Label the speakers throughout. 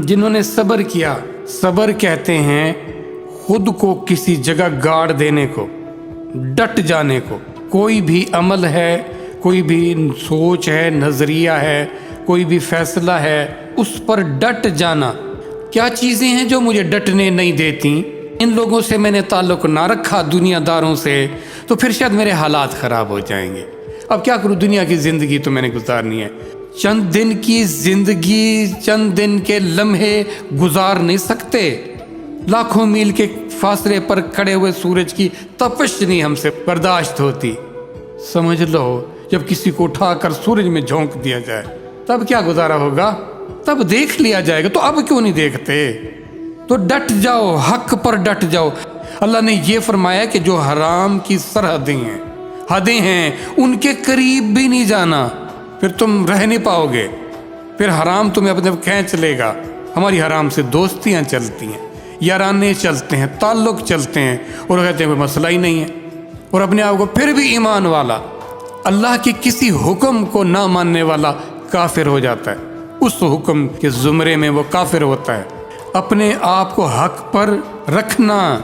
Speaker 1: جنہوں نے صبر کیا، صبر کہتے ہیں خود کو کسی جگہ گاڑ دینے کو، ڈٹ جانے کو۔ کوئی بھی عمل ہے، کوئی بھی سوچ ہے، نظریہ ہے، کوئی بھی فیصلہ ہے، اس پر ڈٹ جانا۔ کیا چیزیں ہیں جو مجھے ڈٹنے نہیں دیتی؟ ان لوگوں سے میں نے تعلق نہ رکھا، دنیا داروں سے، تو پھر شاید میرے حالات خراب ہو جائیں گے۔ اب کیا کروں، دنیا کی زندگی تو میں نے گزارنی ہے۔ چند دن کی زندگی، چند دن کے لمحے گزار نہیں سکتے۔ لاکھوں میل کے فاصلے پر کھڑے ہوئے سورج کی تپش نہیں ہم سے برداشت ہوتی۔ سمجھ لو، جب کسی کو اٹھا کر سورج میں جھونک دیا جائے تب کیا گزارا ہوگا؟ تب دیکھ لیا جائے گا۔ تو اب کیوں نہیں دیکھتے؟ تو ڈٹ جاؤ، حق پر ڈٹ جاؤ۔ اللہ نے یہ فرمایا کہ جو حرام کی سرحدیں ہیں، حدیں ہیں، ان کے قریب بھی نہیں جانا، پھر تم رہ نہیں پاؤ گے۔ پھر حرام تمہیں اپنے کھینچ لے گا۔ ہماری حرام سے دوستیاں چلتی ہیں، یارانے چلتے ہیں، تعلق چلتے ہیں، اور کہتے ہیں کوئی مسئلہ ہی نہیں ہے، اور اپنے آپ کو پھر بھی ایمان والا، اللہ کے کسی حکم کو نہ ماننے والا کافر ہو جاتا ہے۔ اس حکم کے زمرے میں وہ کافر ہوتا ہے۔ اپنے آپ کو حق پر رکھنا،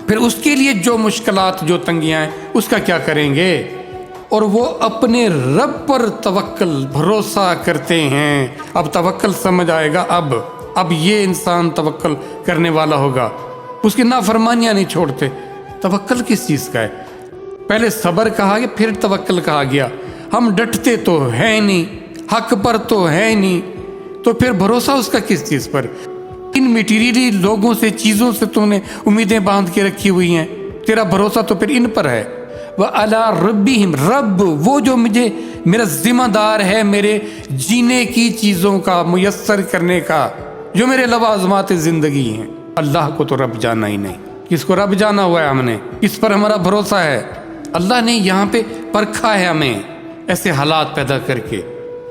Speaker 1: پھر اس کے لیے جو مشکلات، جو تنگیاں ہیں، اس کا کیا کریں گے؟ اور وہ اپنے رب پر توکل، بھروسہ کرتے ہیں۔ اب توکل سمجھ آئے گا۔ اب یہ انسان توکل کرنے والا ہوگا، اس کی نافرمانیاں نہیں چھوڑتے۔ توکل کس چیز کا ہے؟ پہلے صبر کہا گیا، پھر توکل کہا گیا۔ ہم ڈٹتے تو ہے نہیں، حق پر تو ہے نہیں، تو پھر بھروسہ اس کا کس چیز پر؟ ان میٹیریلی لوگوں سے، چیزوں سے تو نے امیدیں باندھ کے رکھی ہوئی ہیں، تیرا بھروسہ تو پھر ان پر ہے۔ وَعَلَىٰ رَبِّهِمْ، رب وہ جو مجھے، میرا ذمہ دار ہے میرے جینے کی چیزوں کا میسر کرنے کا، جو میرے لوازمات زندگی ہیں۔ اللہ کو تو رب جانا ہی نہیں۔ کس کو رب جانا ہوا ہے ہم نے؟ کس پر ہمارا بھروسہ ہے؟ اللہ نے یہاں پہ پرکھا ہے ہمیں ایسے حالات پیدا کر کے۔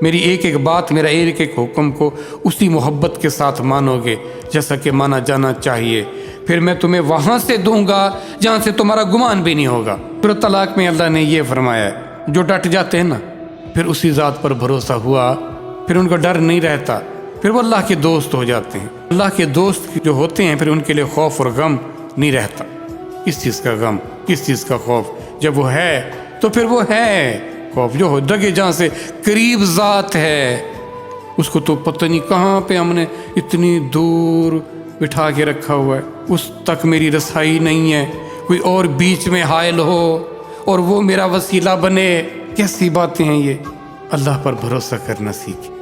Speaker 1: میری ایک ایک بات، میرا ایک ایک حکم کو اسی محبت کے ساتھ مانو گے جیسا کہ مانا جانا چاہیے، پھر میں تمہیں وہاں سے دوں گا جہاں سے تمہارا گمان بھی نہیں ہوگا۔ سورۃ طلاق میں اللہ نے یہ فرمایا ہے، جو ڈٹ جاتے ہیں نا، پھر اسی ذات پر بھروسہ ہوا، پھر ان کو ڈر نہیں رہتا، پھر وہ اللہ کے دوست ہو جاتے ہیں۔ اللہ کے دوست جو ہوتے ہیں، پھر ان کے لیے خوف اور غم نہیں رہتا۔ کس چیز کا غم، کس چیز کا خوف؟ جب وہ ہے تو پھر وہ ہے خوف، جو ہو دگے جہاں سے قریب ذات ہے، اس کو تو پتہ نہیں کہاں پہ ہم نے اتنی دور بٹھا کے رکھا ہوا ہے، اس تک میری رسائی نہیں ہے، کوئی اور بیچ میں حائل ہو اور وہ میرا وسیلہ بنے۔ کیسی باتیں ہیں یہ؟ اللہ پر بھروسہ کرنا سیکھیں۔